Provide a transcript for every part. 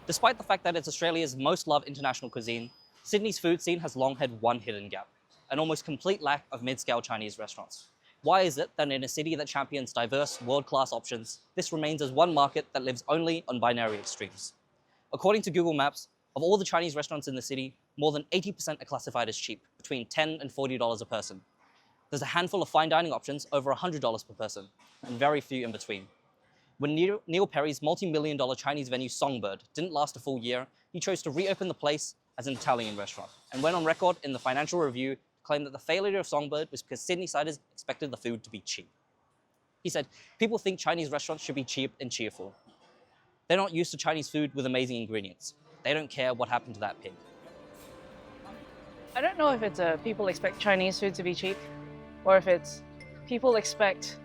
Despite the fact that it's Australia's most loved international cuisine, Sydney's food scene has long had one hidden gap, an almost complete lack of mid-scale Chinese restaurants. Why is it that in a city that champions diverse, world-class options, this remains as one market that lives only on binary extremes? According to Google Maps, of all the Chinese restaurants in the city, more than 80% are classified as cheap, between $10 and $40 a person. There's a handful of fine dining options over $100 per person, and very few in between. When Neil Perry's multi-million-dollar Chinese venue Songbird didn't last a full year, he chose to reopen the place as an Italian restaurant, and went on record in the Financial Review to claim that the failure of Songbird was because Sydneysiders expected the food to be cheap. He said, "People think Chinese restaurants should be cheap and cheerful. They're not used to Chinese food with amazing ingredients. They don't care what happened to that pig." I don't know if it's people expect Chinese food to be cheap, or if it's people expect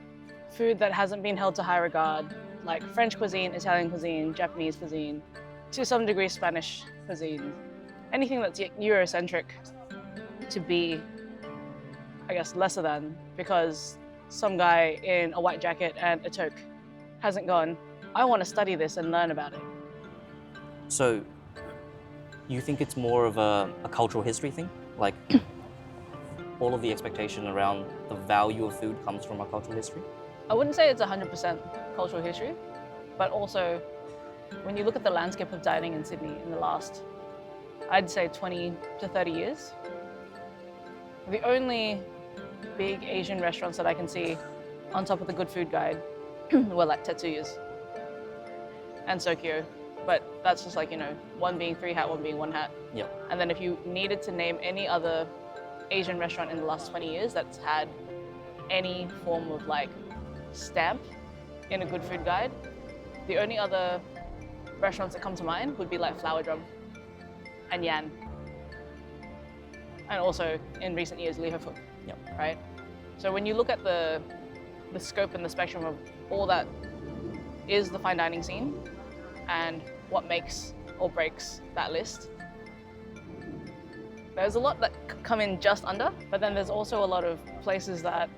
food that hasn't been held to high regard, like French cuisine, Italian cuisine, Japanese cuisine, to some degree Spanish cuisine. Anything that's Eurocentric to be, I guess, lesser than, because some guy in a white jacket and a toque hasn't gone, I want to study this and learn about it. So, you think it's more of a cultural history thing? Like, all of the expectation around the value of food comes from our cultural history? I wouldn't say it's 100% cultural history, but also when you look at the landscape of dining in Sydney in the last, I'd say 20 to 30 years, the only big Asian restaurants that I can see on top of the Good Food Guide were like Tetsuya's and Sokyo. But that's just like, one being 3 hat, one being 1 hat. Yeah. And then if you needed to name any other Asian restaurant in the last 20 years that's had any form of like stamp in a Good Food Guide, the only other restaurants that come to mind would be like Flower Drum and Yan. And also in recent years, Lee Ho Fook. Yep. Right? So when you look at the scope and the spectrum of all that is the fine dining scene and what makes or breaks that list, there's a lot that come in just under, but then there's also a lot of places that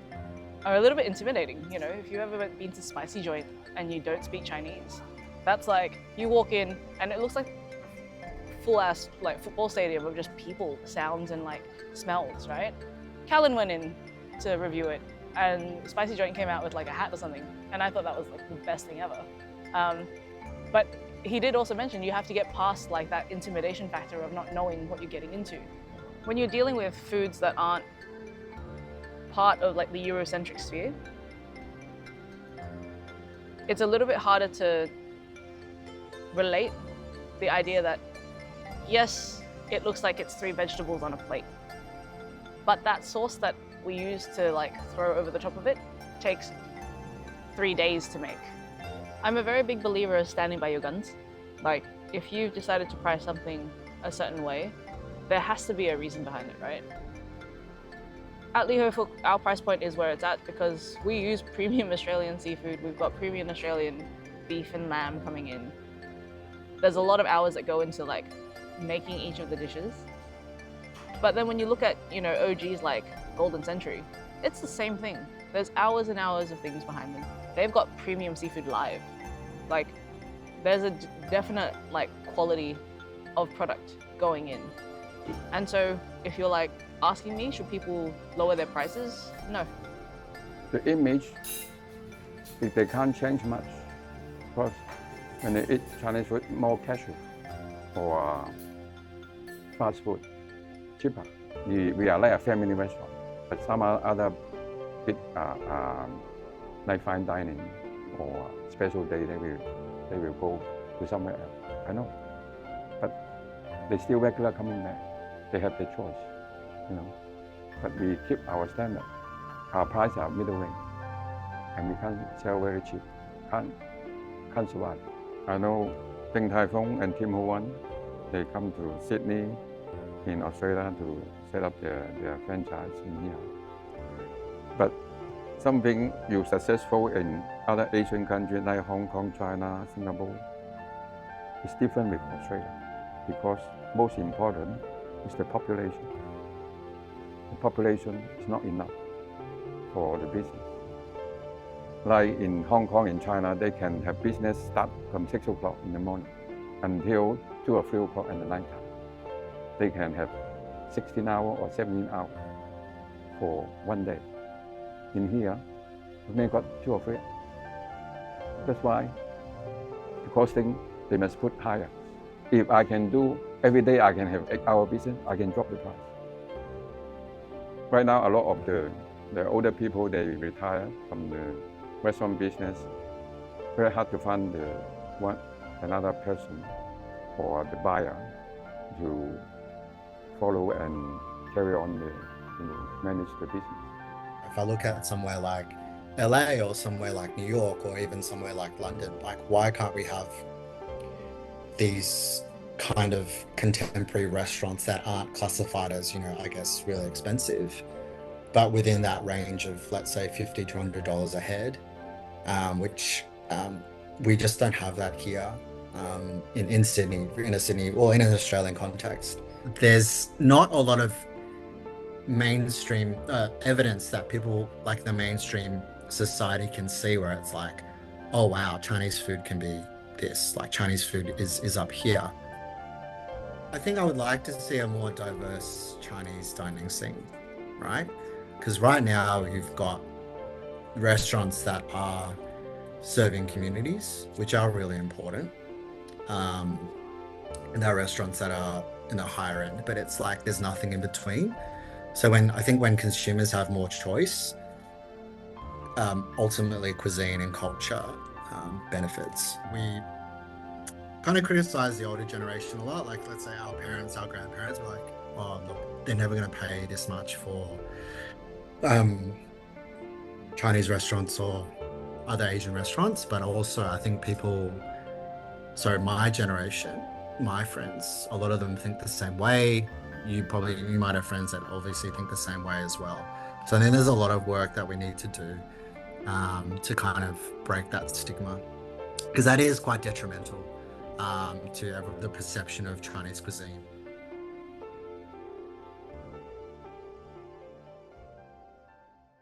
are a little bit intimidating. If you've ever been to Spicy Joint and you don't speak Chinese, that's like, you walk in and it looks like full-ass like football stadium of just people, sounds, and like smells, right? Callan went in to review it and Spicy Joint came out with like a hat or something, and I thought that was like the best thing ever. But he did also mention you have to get past like that intimidation factor of not knowing what you're getting into. When you're dealing with foods that aren't part of like the Eurocentric sphere, it's a little bit harder to relate the idea that, yes, it looks like it's 3 vegetables on a plate, but that sauce that we use to like throw over the top of it takes 3 days to make. I'm a very big believer of standing by your guns. Like, if you've decided to price something a certain way, there has to be a reason behind it, right? At Lee Ho Fook, our price point is where it's at because we use premium Australian seafood. We've got premium Australian beef and lamb coming in. There's a lot of hours that go into like making each of the dishes. But then when you look at, OGs like Golden Century, it's the same thing. There's hours and hours of things behind them. They've got premium seafood live. Like, there's a definite like quality of product going in. And so if you're like asking me, should people lower their prices? No. The image, they can't change much, because when they eat Chinese food, more casual or fast food, cheaper. We are like a family restaurant, but some other big like fine dining or special day, they will go to somewhere else. I know, but they still regular coming back. They have their choice, But we keep our standard. Our prices are middle range, and we can't sell very cheap. Can't survive. I know Ding Tai Fung and Tim Ho Wan, they come to Sydney in Australia to set up their franchise in here. But something you successful in other Asian countries like Hong Kong, China, Singapore, is different with Australia, because most important is the population. The population is not enough for the business. Like in Hong Kong and China, they can have business start from 6 o'clock in the morning until 2 or 3 o'clock in the night time. They can have 16 hours or 17 hours for one day. In here, we may got 2 or 3. That's why the costing, they must put higher. If I can do, every day I can have 8-hour business, I can drop the price. Right now, a lot of the older people, they retire from the restaurant business. Very hard to find another person or the buyer to follow and carry on manage the business. If I look at somewhere like LA or somewhere like New York or even somewhere like London, like why can't we have these kind of contemporary restaurants that aren't classified as, I guess really expensive, but within that range of, let's say, $50 to $100 a head, which we just don't have that here in Sydney, or in an Australian context. There's not a lot of mainstream evidence that people like the mainstream society can see where it's like, oh wow, Chinese food can be this, like Chinese food is up here. I think I would like to see a more diverse Chinese dining scene, right? Because right now you've got restaurants that are serving communities, which are really important, and there are restaurants that are in the higher end, but it's like there's nothing in between. So when consumers have more choice, ultimately cuisine and culture benefits. We kind of criticize the older generation a lot. Like, let's say our parents, our grandparents were like, oh, look, they're never going to pay this much for Chinese restaurants or other Asian restaurants. But also I think my generation, my friends, a lot of them think the same way. You might have friends that obviously think the same way as well. So I think there's a lot of work that we need to do to kind of break that stigma, because that is quite detrimental to the perception of Chinese cuisine.